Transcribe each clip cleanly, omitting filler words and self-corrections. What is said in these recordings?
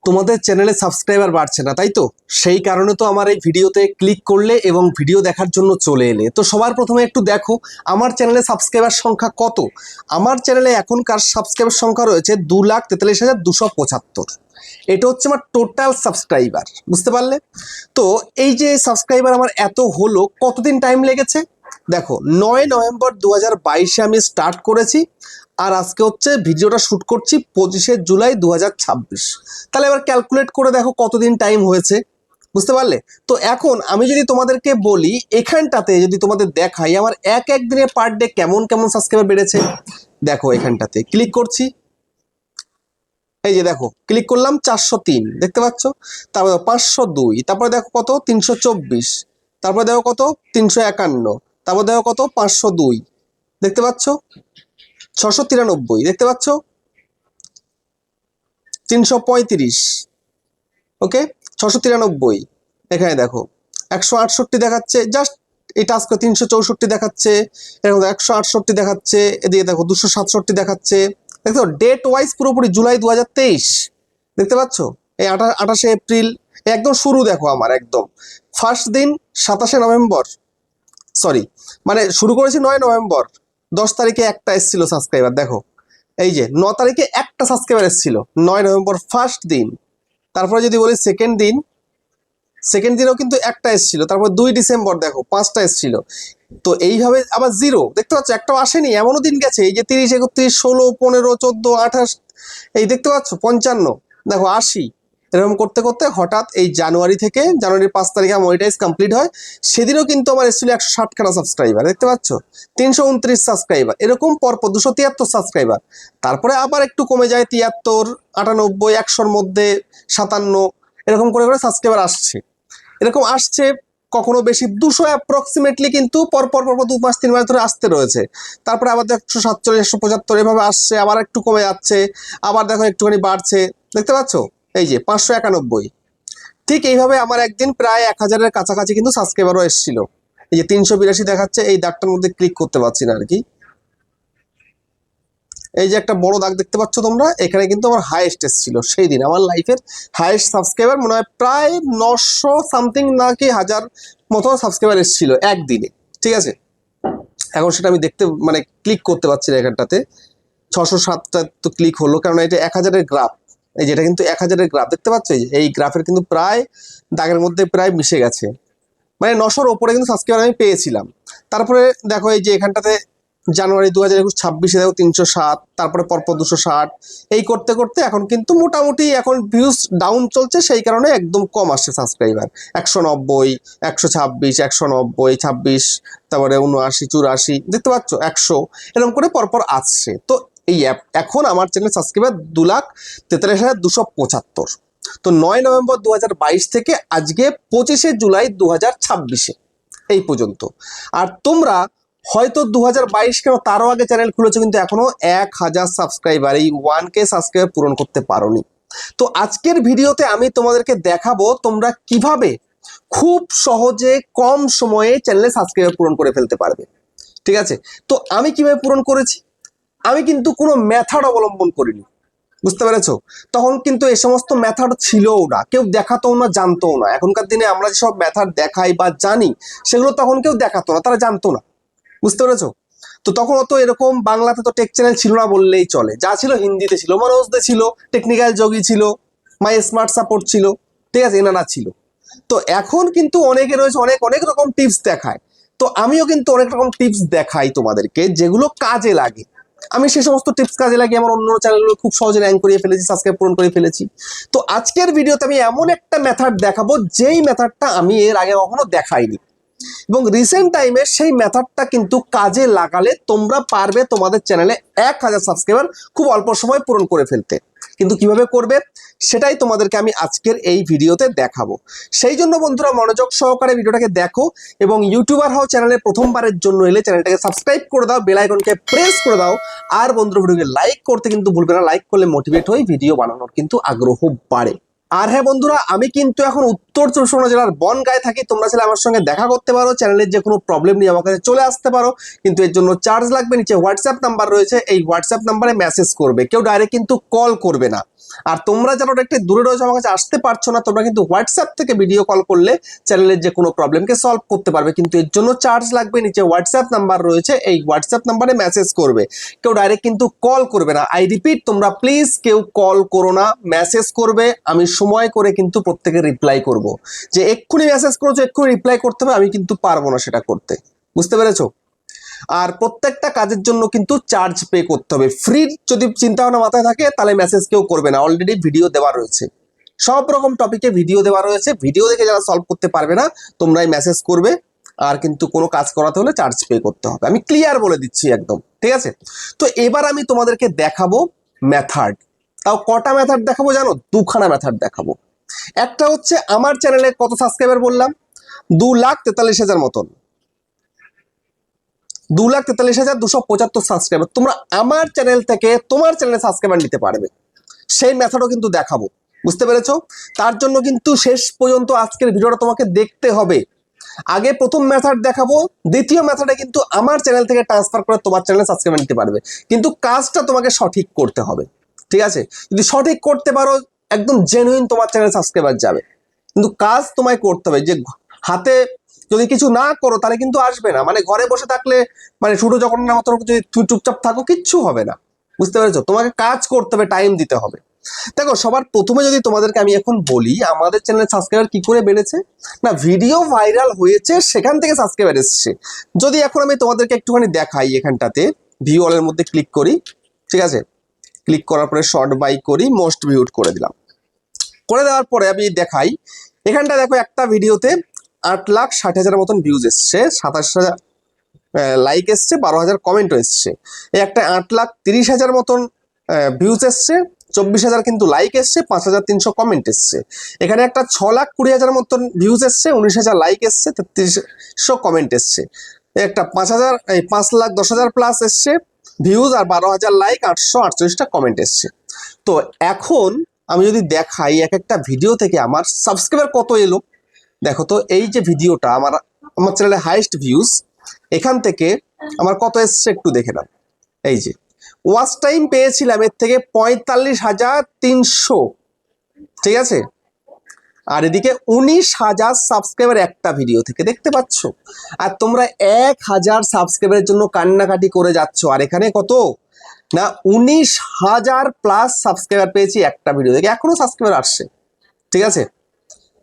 তোমাদের চ্যানেলে সাবস্ক্রাইবার বাড়ছে না, তাই তো? সেই কারণে তো আমার এই ভিডিওতে ক্লিক করলে এবং ভিডিও দেখার জন্য চলে এলে। তো সবার প্রথমে একটু দেখো আমার চ্যানেলে সাবস্ক্রাইবার সংখ্যা কত। আমার চ্যানেলে এখনকার সাবস্ক্রাইবার সংখ্যা রয়েছে 2,43,275। এটা হচ্ছে আমার টোটাল সাবস্ক্রাইবার, বুঝতে পারলে? তো এই যে সাবস্ক্রাইবার আমার এত হলো, কতদিন টাইম লেগেছে দেখো। 9 নভেম্বর 2022-এ আমি স্টার্ট করেছি, আর আজকে হচ্ছে ভিডিওটা শ্যুট করছি 25শে জুলাই 2026। তাহলে এবার ক্যালকুলেট করে দেখো কতদিন টাইম হয়েছে, বুঝতে পারলে? তো এখন আমি যদি তোমাদেরকে বলি, এখানটাতে যদি তোমাদের দেখাই আমার এক দিনে পার ডে কেমন কেমন সাবস্ক্রাইবার বেড়েছে। দেখো এখানটাতে ক্লিক করছি, এই যে দেখো ক্লিক করলাম 403, দেখতে পাচ্ছ? তারপরে 502, তারপরে দেখো কত 324, তারপরে দেখো কত 351, তারপরে দেখো কত 502, দেখতে পাচ্ছ? 693, দেখতে পাচ্ছ? 335, ওকে 693, এখানে দেখো 168 দেখাচ্ছে, জাস্ট এই টাস্ক 364 দেখাচ্ছে, এরকম 168 দেখাচ্ছে, এদিকে দেখো 267 দেখাচ্ছে। দেখো ডেট ওয়াইজ পুরোপুরি জুলাই 2023, দেখতে পাচ্ছ? এই 28শে এপ্রিল একদম শুরু, দেখো আমার একদম ফার্স্ট দিন 27শে নভেম্বর, সরি মানে শুরু করেছি 9 নভেম্বর, 10 তারিখে একটা এসেছিল সাবস্ক্রাইবার, দেখো এই যে 9 তারিখে একটা সাবস্ক্রাইবার এসেছিল 9 নভেম্বর ফার্স্ট দিন। তারপরে যদি বলি সেকেন্ড দিনেও কিন্তু একটা এসেছিল, তারপর 2 ডিসেম্বর দেখো 5টা এসেছিল। তো এইভাবে আবার জিরো, দেখতে পাচ্ছ? একটাও আসেনি, এমনও দিন গেছে এই যে 30, 31, 16, 15, 14, 28, এই দেখতে পাচ্ছ 55, দেখো 80, এরকম করতে করতে হঠাৎ এই জানুয়ারির 5 তারিখে মনিটাইজ কমপ্লিট হয়। সেদিনও কিন্তু আমার এসেছিল 160খানা সাবস্ক্রাইবার, দেখতে পাচ্ছ? 329 সাবস্ক্রাইবার, এরকম পরপর 273 সাবস্ক্রাইবার। তারপরে আবার একটু কমে যায় 73, 98, 100-র মধ্যে 57, এরকম করে করে সাবস্ক্রাইবার আসছে, এরকম আসছে। কখনো বেশি 200 অ্যাপ্রক্সিমেটলি কিন্তু পরপর 2 মাস 3 মাস ধরে আসতে রয়েছে। তারপরে আবার 147, 175 এভাবে আসছে, আবার একটু কমে যাচ্ছে, আবার দেখো একটুখানি বাড়ছে, দেখতে পাচ্ছ? এই যে 591। ঠিক এইভাবে আমার একদিন প্রায় 1000-এর কাছাকাছি কিন্তু সাবস্ক্রাইবারও এসেছিল। এই যে 382 দেখাচ্ছে, এই দাগটার মধ্যে ক্লিক করতে পারছি না আর কি। এই যে একটা বড় দাগ দেখতে পাচ্ছ তোমরা, এখানে কিন্তু আমার হাইয়েস্ট এসেছিল সেই দিন, আমার লাইফের হাইয়েস্ট সাবস্ক্রাইবার মনে হয় প্রায় 900 সামথিং নাকি 1000 মতো সাবস্ক্রাইবার এসেছিল একদিনে, ঠিক আছে? এখন সেটা আমি দেখতে মানে ক্লিক করতে পারছি না এখানটাতে। 607টা তো ক্লিক হলো, কারণ এটা 1000-এর গ্রাফ, এই যেটা কিন্তু 1000-এর গ্রাফ, দেখতে পাচ্ছ? এই গ্রাফের কিন্তু প্রায় দাগের মধ্যে প্রায় মিশে গেছে, মানে 900-র ওপরে কিন্তু সাবস্ক্রাইবার আমি পেয়েছিলাম। তারপরে দেখো এই যে এখানটাতে জানুয়ারি 2026-এ দেখো 307, তারপরে পরপর 260, এই করতে করতে এখন কিন্তু মোটামুটি এখন ভিউজ ডাউন চলছে, সেই কারণে একদম কম আসছে সাবস্ক্রাইবার। 190, 126, 190, 26, তারপরে 79, 84, দেখতে পাচ্ছ 100, এরকম করে পরপর আসছে। তো এই এখন আমার চ্যানেল সাবস্ক্রাইবার 2,43,275। তো 9 নভেম্বর 2022 থেকে আজকে 25শে জুলাই 2026 এই পর্যন্ত। আর তোমরা হয়তো 2022 কেন তারও আগে চ্যানেল খুলেছো, কিন্তু এখনো 1000 সাবস্ক্রাইবার, এই 1K সাবস্ক্রাইবার পূরণ করতে পারোনি। তো আজকের ভিডিওতে আমি তোমাদেরকে দেখাবো তোমরা কিভাবে খুব সহজে কম সময়ে চ্যানেলে সাবস্ক্রাইবার পূরণ করে ফেলতে পারবে, ঠিক আছে? তো আমি কিভাবে পূরণ করেছি, আমি কিন্তু কোনো মেথড অবলম্বন করিনি, বুঝতে পেরেছো? তখন কিন্তু এই সমস্ত মেথড ছিলও না, কেউ দেখাতো না, জানতো না। এখনকার দিনে আমরা যেসব মেথড দেখাই বা জানি, সেগুলো তখন কেউ দেখাতো না, তারা জানতো না, বুঝতে পেরেছো? তো তখন অত এরকম বাংলাতে তো টেক চ্যানেল ছিল না বললেই চলে, যা ছিল হিন্দিতে ছিল, মনোজদে ছিল, টেকনিক্যাল যোগী ছিল, মাই স্মার্ট সাপোর্ট ছিল, ঠিক আছে, এনারা ছিল। তো এখন কিন্তু অনেকে রয়েছে, অনেক অনেক রকম টিপস দেখায়। তো আমিও কিন্তু অনেক রকম টিপস দেখাই তোমাদেরকে, যেগুলো কাজে লাগে। আমি সেই সমস্ত টিপস কাজে লাগিয়ে আমার অন্য চ্যানেলগুলো খুব সহজে র্যাঙ্ক করিয়ে ফেলেছি, সাবস্ক্রাইব পূরণ করে ফেলেছি। তো আজকের ভিডিওতে আমি এমন একটা মেথড দেখাবো, যেই মেথডটা আমি এর আগে কখনো দেখাইনি, এবং রিসেন্ট টাইমে সেই মেথডটা কিন্তু কাজে লাগালে তোমরা পারবে তোমাদের চ্যানেলে 1000 সাবস্ক্রাইবার খুব অল্প সময় পূরণ করে ফেলতে। কিন্তু কিভাবে করবে সেটাই তোমাদেরকে আমি আজকের এই ভিডিওতে দেখাবো। সেই জন্য বন্ধুরা মনোযোগ সহকারে ভিডিওটাকে দেখো, এবং ইউটিউবার হও চ্যানেলে প্রথমবারের জন্য এলে চ্যানেলটাকে সাবস্ক্রাইব করে দাও, বেল আইকনকে প্রেস করে দাও, আর বন্ধুরা ভিডিওকে লাইক করতে কিন্তু ভুলবে না। লাইক করলে মোটিভেট হয়ে ভিডিও বানানোর কিন্তু আগ্রহ বাড়ে। আর হ্যাঁ বন্ধুরা, আমি কিন্তু এখন উত্তর চব্বিশ পরগনা জেলার বনগাঁয়ে থাকি। তোমরা চাইলে আমার সঙ্গে দেখা করতে পারো, চ্যানেলের যে কোনো প্রবলেম নিয়ে আমার কাছে চলে আসতে পারো, কিন্তু এর জন্য চার্জ লাগবে। নিচে হোয়াটসঅ্যাপ নাম্বার রয়েছে, এই হোয়াটসঅ্যাপ নাম্বারে মেসেজ করবে, কেউ ডাইরেক্ট কিন্তু কল করবে না। আর তোমরা যারা একটু দূরে রয়েছে, আমার কাছে আসতে পারছো না, তোমরা কিন্তু হোয়াটসঅ্যাপ থেকে ভিডিও কল করলে চ্যানেলের যে কোনো প্রবলেমকে সলভ করতে পারবে, কিন্তু এর জন্য চার্জ লাগবে। নিচে হোয়াটসঅ্যাপ নাম্বার রয়েছে, এই হোয়াটসঅ্যাপ নাম্বারে মেসেজ করবে, কেউ ডাইরেক্ট কিন্তু কল করবে না। আই রিপিট, তোমরা প্লিজ কেউ কল করো না, মেসেজ করবে। আমি সময় করে কিন্তু প্রত্যেকে রিপ্লাই করব। যে এক্ষুনি মেসেজ করেছো এক্ষুনি রিপ্লাই করতে হবে, আমি কিন্তু পারবো না সেটা করতে, বুঝতে পেরেছো? আর প্রত্যেকটা কাজের জন্য কিন্তু চার্জ পে করতে হবে। ফ্রি যদি চিন্তা ভাবনা মাথায় থাকে তাহলে মেসেজ কেউ করবে না, অলরেডি ভিডিও দেওয়া রয়েছে, সব রকম টপিকে ভিডিও দেওয়া রয়েছে। ভিডিও দেখে যারা সলভ করতে পারবে না তোমরাই মেসেজ করবে। আর কিন্তু কোনো কাজ করাতে হলে চার্জ পে করতে হবে, আমি ক্লিয়ার বলে দিচ্ছি একদম, ঠিক আছে? তো এবার আমি তোমাদেরকে দেখাবো মেথড। তাও কটা মেথড দেখাবো জানো? দুখানা মেথড দেখাবো। একটা হচ্ছে আমার চ্যানেলে কত সাবস্ক্রাইবার বললাম, 2,43,000 মতন, 2,43,275 সাবস্ক্রাইবার। তোমরা আমার চ্যানেল থেকে তোমার চ্যানেলে সাবস্ক্রাইবার নিতে পারবে, সেই মেথডও কিন্তু দেখাবো, বুঝতে পেরেছো? তার জন্য কিন্তু শেষ পর্যন্ত আজকের ভিডিওটা তোমাকে দেখতে হবে। আগে প্রথম মেথড দেখাবো, দ্বিতীয় মেথডে কিন্তু আমার চ্যানেল থেকে ট্রান্সফার করে তোমার চ্যানেলে সাবস্ক্রাইবার নিতে পারবে, কিন্তু কাজটা তোমাকে সঠিক করতে হবে, ঠিক আছে? যদি সঠিক করতে পারো একদম জেনুইন তোমার চ্যানেলে সাবস্ক্রাইবার যাবে, কিন্তু কাজ তোমায় করতে হবে। যে হাতে যদি কিছু না করো তাহলে কিন্তু আসবে না। মানে ঘরে বসে থাকলে, মানে শুধু যখন না মতো যদি তুমি চুপচাপ থাকো কিচ্ছু হবে না, বুঝতে পেরেছো? তোমাকে কাজ করতে হবে, টাইম দিতে হবে। দেখো, সবার প্রথমে যদি তোমাদেরকে আমি এখন বলি আমাদের চ্যানেলের সাবস্ক্রাইবার কি করে বেড়েছে, না ভিডিও ভাইরাল হয়েছে সেখান থেকে সাবস্ক্রাইবার এসেছে। যদি এখন আমি তোমাদেরকে একটুখানি দেখাই, এখানটাতে ভিউ অলের মধ্যে ক্লিক করি, ঠিক আছে? ক্লিক করার পরে শর্ট বাই করি, মোস্ট ভিউড করে দিলাম। করে দেওয়ার পরে আমি দেখাই, এখানটা দেখো একটা ভিডিওতে 8,60,000 মতন ভিউজ এসছে, 27,000 লাইক এসছে, 12,000 কমেন্টও এসছে। এই একটা 8,30,000 মতন ভিউজ এসছে, 24,000 কিন্তু লাইক এসছে, 5,300 কমেন্ট এসছে। এখানে একটা 6,20,000 মতন ভিউজ এসছে, 19,000 লাইক এসছে, 3300 কমেন্ট এসছে। একটা 5,10,000 প্লাস এসছে ভিউজ, আর 12,000 লাইক, 848টা কমেন্ট এসছে। তো এখন আমি যদি দেখাই এক একটা ভিডিও থেকে আমার সাবস্ক্রাইবার কত এলো, দেখো তো এই যে ভিডিওটা আমার চ্যানেলে হাইয়েস্ট ভিউজ, এখান থেকে আমার কত এসছে একটু দেখে নাও। এই যে ওয়াচ টাইম পেয়েছিলাম এর থেকে 45,300, ঠিক আছে? আর এদিকে 19,000 সাবস্ক্রাইবার একটা ভিডিও থেকে, দেখতে পাচ্ছ? আর তোমরা 1,000 সাবস্ক্রাইবারের জন্য কান্নাকাটি করে যাচ্ছ, আর এখানে কত না 19,000 প্লাস সাবস্ক্রাইবার পেয়েছি একটা ভিডিও থেকে, এখনো সাবস্ক্রাইবার আসছে, ঠিক আছে?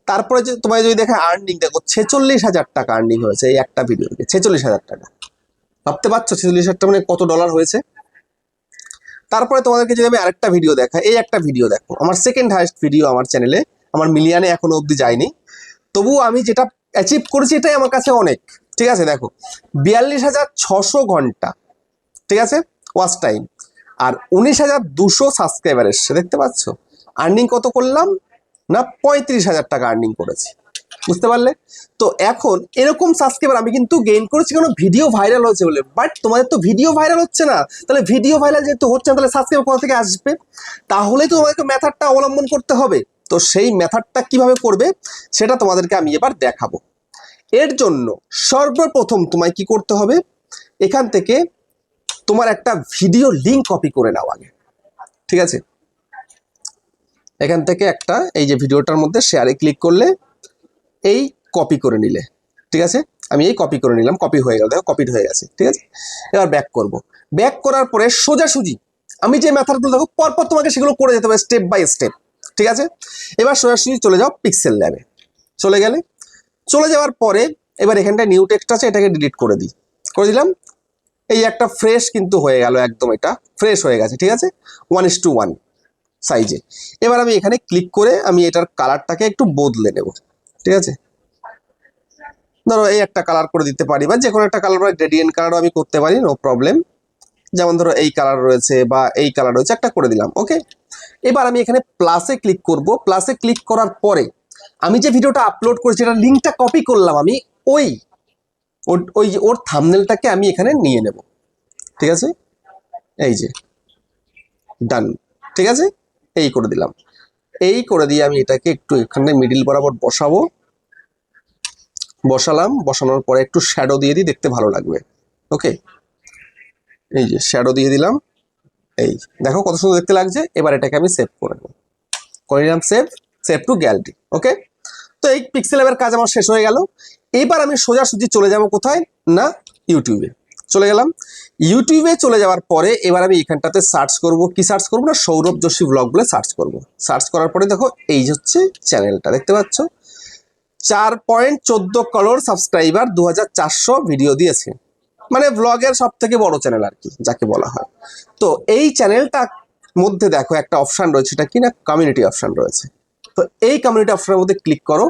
তারপরে যে তোমায় যদি দেখে আর্নিং, দেখো 46,000 টাকা আর্নিং হয়েছে এই একটা ভিডিও থেকে, 46,000 টাকা। ভাবতে পারছো 46,000 টাকা মানে কত ডলার হয়েছে? তারপরে তোমাদেরকে যদি আমি আরেকটা ভিডিও দেখাই, এই একটা ভিডিও দেখো, আমার সেকেন্ড হাইয়েস্ট ভিডিও আমার চ্যানেলে, আমার মিলিয়নে এখনো অবধি যায়নি, তবুও আমি যেটা অ্যাচিভ করেছি এটাই আমার কাছে অনেক, ঠিক আছে? দেখো 42,600 ঘন্টা, ঠিক আছে, ওয়াচ টাইম, আর 19,200 সাবস্ক্রাইবার এসছে, দেখতে পাচ্ছ? আর্নিং কত করলাম না 35,000 টাকা আর্নিং করেছি, বুঝতে পারলে? তো এখন এরকম সাবস্ক্রাইবার আমি কিন্তু গেইন করেছি কেন? ভিডিও ভাইরাল হয়েছে বলে। বাট তোমাদের তো ভিডিও ভাইরাল হচ্ছে না, তাহলে ভিডিও ভাইরাল যেহেতু হচ্ছে না তাহলে সাবস্ক্রাইবার কোথা থেকে আসবে? তাহলেই তো তোমাদেরকে মেথডটা অবলম্বন করতে হবে। তো সেই মেথডটা কিভাবে করবে সেটা তোমাদেরকে আমি এবার দেখাবো। এর জন্য সর্বপ্রথম তোমায় কি করতে হবে, এখান থেকে তোমার একটা ভিডিও লিঙ্ক কপি করে নাও আগে, ঠিক আছে? এখান থেকে একটা, এই যে ভিডিওটার মধ্যে শেয়ারে ক্লিক করলে এই কপি করে নিলে, ঠিক আছে? আমি এই কপি করে নিলাম, কপি হয়ে গেল, দেখো কপিড হয়ে গেছে, ঠিক আছে? এবার ব্যাক করব। ব্যাক করার পরে সোজাসুজি আমি যে মেথডগুলো দেখো পরপর তোমাকে সেগুলো করে যেতে হবে স্টেপ বাই স্টেপ, ঠিক আছে? এবার সোজাসুজি চলে যাও পিক্সেল ল্যাবে, চলে যাওয়ার পরে এবার এখানটায় নিউ টেক্সট আছে, এটাকে ডিলিট করে দিলাম। এই একটা ফ্রেশ কিন্তু হয়ে গেল, একদম এটা ফ্রেশ হয়ে গেছে, ঠিক আছে? 1:1 সাইজে। এবার আমি এখানে ক্লিক করে আমি এটার কালারটাকে একটু বদলে নেব, ঠিক আছে? ধরো এই একটা কালার করে দিতে পারি, বা যে কোনো একটা কালার, বা গ্রেডিয়েন্ট কালারও আমি করতে পারি, নো প্রবলেম। যেমন ধরো এই কালার রয়েছে বা এই কালার রয়েছে, একটা করে দিলাম, ওকে। এবার আমি এখানে প্লাসে ক্লিক করব। প্লাসে ক্লিক করার পরে আমি যে ভিডিওটা আপলোড করেছি এটার লিঙ্কটা কপি করলাম, আমি ওর থাম্বনেলটাকে আমি এখানে নিয়ে নেব, ঠিক আছে? এই যে ডান, ঠিক আছে? এই করে দিলাম। এই করে দিয়ে আমি এটাকে একটু এখানে মিডিল বরাবর বসালাম, বসানোর পরে একটু শ্যাডো দিয়ে দিই, দেখতে ভালো লাগবে। ওকে, এই যে শ্যাডো দিয়ে দিলাম, এই দেখো কত সুন্দর দেখতে লাগছে। এবার এটাকে আমি সেভ করে নিলাম, সেভ টু গ্যালারি। ওকে, তো এই পিক্সেল ল্যাবের কাজ আমার শেষ হয়ে গেল। এবার আমি সোজাসুজি চলে যাব কোথায় না, ইউটিউবে চলে গেলাম। ইউটিউবে চলে যাওয়ার পরে এবার আমি এখানটাতে সার্চ করব, কি সার্চ করবো না, সৌরভ যোশী ব্লগ বলে সার্চ করব। সার্চ করার পরে দেখো এই হচ্ছে চ্যানেলটা, দেখতে পাচ্ছ 4.14 করোড় সাবস্ক্রাইবার, 2400 ভিডিও দিয়েছে, মানে ব্লগের সব থেকে বড় চ্যানেল আর কি যাকে বলা হয়। তো এই চ্যানেলটার মধ্যে দেখো একটা অপশান রয়েছে, এটা কি না, কমিউনিটি অপশান রয়েছে। তো এই কমিউনিটি অপশনের মধ্যে ক্লিক করো।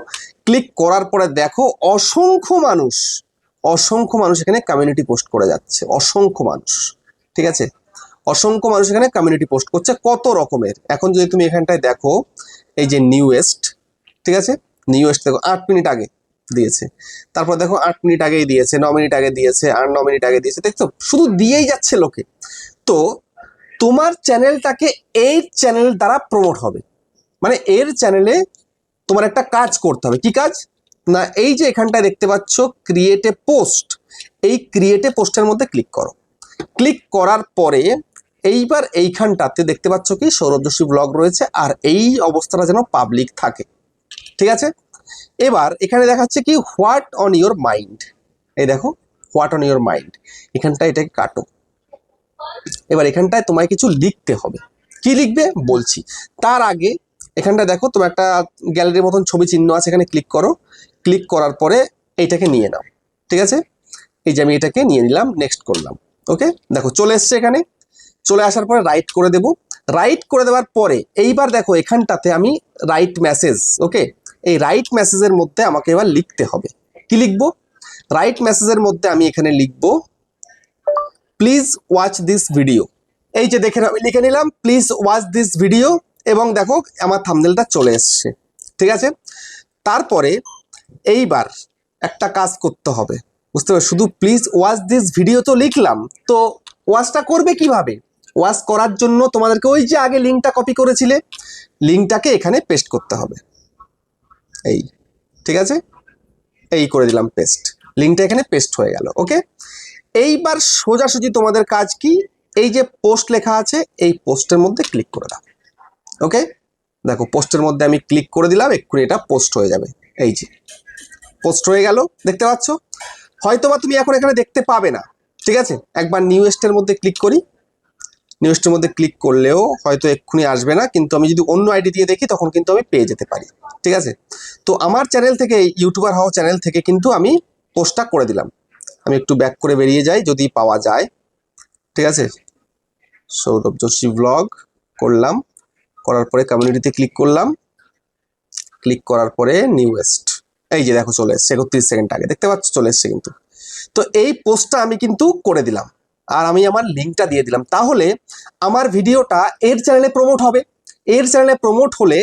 ক্লিক করার পরে দেখো অসংখ্য মানুষ এখানে কমিউনিটি পোস্ট করে যাচ্ছে, অসংখ্য মানুষ। ঠিক আছে, অসংখ্য মানুষ এখানে কমিউনিটি পোস্ট করছে কত রকমের। এখন যদি তুমি এখানটায় দেখো এই যে নিউয়েস্ট, ঠিক আছে, নিউয়েস্ট দেখো 8 মিনিট আগে দিয়েছে, তারপর দেখো 8 মিনিট আগেই দিয়েছে, 9 মিনিট আগে দিয়েছে, আর 9 মিনিট আগে দিয়েছে, দেখছো শুধু দিয়েই যাচ্ছে লোকে। তো তোমার চ্যানেলটাকে এই চ্যানেল দ্বারা প্রমোট হবে, মানে এর চ্যানেলে তোমার একটা কাজ করতে হবে। কি কাজ না, এই যে এখানটায় দেখতে পাচ্ছ ক্রিয়েট এ পোস্ট, এই ক্রিয়েট এ পোস্টের মধ্যে ক্লিক করো। ক্লিক করার পরে এইবার এইখানটাতে দেখতে পাচ্ছ কি সৌরভ যোশী ব্লগ রয়েছে, আর এই অবস্থাটা যেন পাবলিক থাকে। ঠিক আছে, এবার এখানে দেখাচ্ছে কি হোয়াট অন ইউর মাইন্ড, এই দেখো হোয়াট অন ইউর মাইন্ড, এখানটায় এটাকে কাটো। এবার এখানটায় তোমায় কিছু লিখতে হবে, কি লিখবে বলছি। তার আগে এখানটা দেখো তোমার একটা গ্যালারির মতন ছবি চিহ্ন আছে, এখানে ক্লিক করো। ক্লিক করার পরে এইটাকে নিয়ে নাও। ঠিক আছে, এই যে আমি এটাকে নিয়ে নিলাম, নেক্সট করলাম। ওকে, দেখো চলে এসছে। এখানে চলে আসার পরে রাইট করে দেব। রাইট করে দেওয়ার পরে এইবার দেখো এখানটাতে আমি রাইট মেসেজ, ওকে, এই রাইট মেসেজের মধ্যে আমাকে এবার লিখতে হবে। কি লিখবো, রাইট মেসেজের মধ্যে আমি এখানে লিখবো প্লিজ ওয়াচ দিস ভিডিও। এই যে দেখে আমি লিখে নিলাম প্লিজ ওয়াচ দিস ভিডিও, এবং দেখো আমার থাম্বনেলটা চলে এসছে। ঠিক আছে, তারপরে এইবার একটা কাজ করতে হবে, বুঝতে পারছো, শুধু প্লিজ ওয়াচ দিস ভিডিও তো লিখলাম, তো ওয়াচটা করবে কিভাবে। ওয়াচ করার জন্য তোমাদেরকে ওই যে আগে লিঙ্কটা কপি করেছিলে, লিঙ্কটাকে এখানে পেস্ট করতে হবে। এই, ঠিক আছে, এই করে দিলাম পেস্ট, লিঙ্কটা এখানে পেস্ট হয়ে গেল। ওকে, এইবার সোজাসুজি তোমাদের কাজ কি, এই যে পোস্ট লেখা আছে এই পোস্টের মধ্যে ক্লিক করে দাও। ওকে, দেখো পোস্টের মধ্যে আমি ক্লিক করে দিলাম, এক্ষুনি এটা পোস্ট হয়ে যাবে। এই যে পোস্ট হয়ে গেল, দেখতে পাচ্ছ। হয়তোবা তুমি এখন এখানে দেখতে পাবে না, ঠিক আছে, একবার নিউয়েস্টের মধ্যে ক্লিক করি। নিউজটার মধ্যে ক্লিক করলেও হয়তো এক্ষুনি আসবে না, কিন্তু আমি যদি অন্য আইডি দিয়ে দেখি তখন কিন্তু আমি পেয়ে যেতে পারি। ঠিক আছে, তো আমার চ্যানেল থেকে, ইউটিউবার হওয়া চ্যানেল থেকে কিন্তু আমি পোস্টটা করে দিলাম। আমি একটু ব্যাক করে বেরিয়ে যাই যদি পাওয়া যায়। ঠিক আছে, সৌরভ যোশী ব্লগ করলাম, করার পরে কমিউনিটিতে ক্লিক করলাম। ক্লিক করার পরে নিউয়েস্ট, এই যে দেখো চলে এসছে 31 সেকেন্ড আগে, দেখতে পাচ্ছ চলে এসছে কিন্তু। তো এই পোস্টটা আমি কিন্তু করে দিলাম, আর আমি আমার লিঙ্কটা দিয়ে দিলাম, তাহলে আমার ভিডিওটা এর চ্যানেলে প্রমোট হবে। এর চ্যানেলে প্রমোট হলে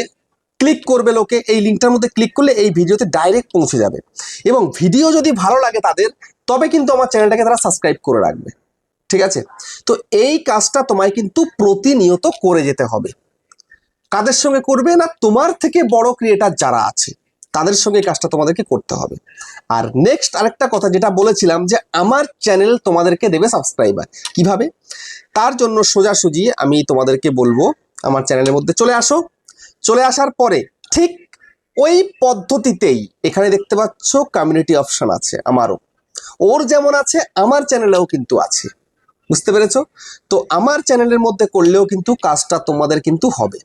ক্লিক করবে লোকে, এই লিঙ্কটার মধ্যে ক্লিক করলে এই ভিডিওতে ডাইরেক্ট পৌঁছে যাবে, এবং ভিডিও যদি ভালো লাগে তাদের, তবে কিন্তু আমার চ্যানেলটাকে তারা সাবস্ক্রাইব করে রাখবে। ঠিক আছে, তো এই কাজটা তোমায় কিন্তু প্রতিনিয়ত করে যেতে হবে। কাদের সঙ্গে করবে না, তোমার থেকে বড় ক্রিয়েটার যারা আছে তাদের সঙ্গে কাজটা তোমাদেরকে করতে হবে। আর নেক্সট আরেকটা কথা যেটা বলেছিলাম, যে আমার চ্যানেল তোমাদেরকে দেবে সাবস্ক্রাইবার কিভাবে, তার জন্য সোজাসুজি আমি তোমাদেরকে বলবো আমার চ্যানেলের মধ্যে চলে আসো। চলে আসার পরে ঠিক ওই পদ্ধতিতেই এখানে দেখতে পাচ্ছ কমিউনিটি অপশন আছে, আমারও ওর যেমন আছে আমার চ্যানেলেও কিন্তু আছে, বুঝতে পেরেছো। তো আমার চ্যানেলের মধ্যে করলেও কিন্তু কাজটা তোমাদের কিন্তু হবে।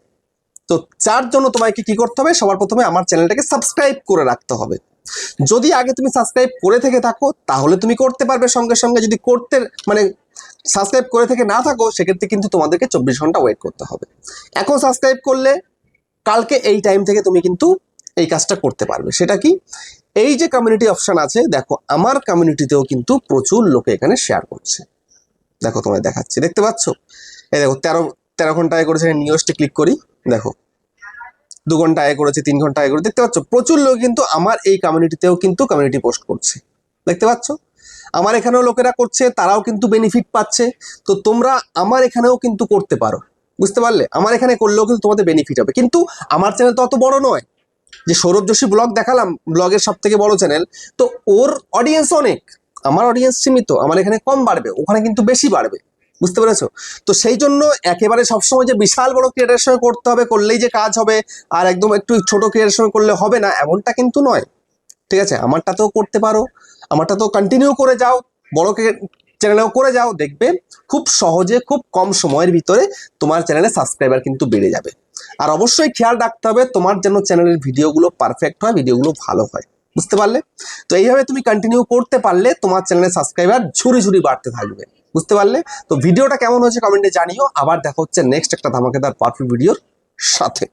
তো যার জন্য তোমাকে কি করতে হবে, সবার প্রথমে আমার চ্যানেলটাকে সাবস্ক্রাইব করে রাখতে হবে। যদি আগে তুমি সাবস্ক্রাইব করে থেকে থাকো তাহলে তুমি করতে পারবে সঙ্গে সঙ্গে, যদি করতে মানে সাবস্ক্রাইব করে থেকে না থাকো সেক্ষেত্রে কিন্তু তোমাদেরকে 24 ঘন্টা ওয়েট করতে হবে। এখন সাবস্ক্রাইব করলে কালকে এই টাইম থেকে তুমি কিন্তু এই কাজটা করতে পারবে। সেটা কি, এই যে কমিউনিটি অপশন আছে, দেখো আমার কমিউনিটিতেও কিন্তু প্রচুর লোকে এখানে শেয়ার করছে। দেখো তোমায় দেখাচ্ছি, দেখতে পাচ্ছ, এই দেখো 13 ঘন্টা আগে করেছে। নিউজটা ক্লিক করি, দেখো 2 ঘন্টা আগে করেছে, 3 ঘন্টা আগে করেছে, দেখতে পাচ্ছ প্রচুর লোক কিন্তু আমার এই কমিউনিটিতেও কিন্তু কমিউনিটি পোস্ট করছে, দেখতে পাচ্ছ। আমার এখানেও লোকেরা করছে, তারাও কিন্তু বেনিফিট পাচ্ছে। তো তোমরা আমার এখানেও কিন্তু করতে পারো, বুঝতে পারলে? আমার এখানে করলেও কিন্তু তোমাদের বেনিফিট হবে, কিন্তু আমার চ্যানেল তো অত বড় নয়। যে সৌরভ যোশী ব্লগ দেখালাম, ব্লগের সব থেকে বড় চ্যানেল, তো ওর অডিয়েন্স অনেক, আমার অডিয়েন্স সীমিত, আমার এখানে কম বাড়বে, ওখানে কিন্তু বেশি বাড়বে। বুঝতে পেরেছো? তো সেই জন্য একেবারে সবসময় যে বিশাল বড় ক্রিয়েটারের সঙ্গে করতে হবে, করলেই যে কাজ হবে, আর একদম একটু ছোট ক্রিয়েটারের সঙ্গে করলে হবে না, এমনটা কিন্তু নয়। ঠিক আছে, আমারটাতেও করতে পারো, আমারটাতেও কন্টিনিউ করে যাও, বড় চ্যানেলেও করে যাও, দেখবে খুব সহজে খুব কম সময়ের ভিতরে তোমার চ্যানেলে সাবস্ক্রাইবার কিন্তু বেড়ে যাবে। আর অবশ্যই খেয়াল রাখতে হবে তোমার যেন চ্যানেলের ভিডিওগুলো পারফেক্ট হয়, ভিডিওগুলো ভালো হয়। বুঝতে পারলে? তো এইভাবে তুমি কন্টিনিউ করতে পারলে তোমার চ্যানেলের সাবস্ক্রাইবার ঝুড়ি ঝুড়ি বাড়তে থাকবে। বুঝতে পারলে? তো ভিডিওটা কেমন হয়েছে কমেন্টে জানিও। আবার দেখা হচ্ছে নেক্সট একটা ধামাকেদার পারফেক্ট ভিডিওর সাথে।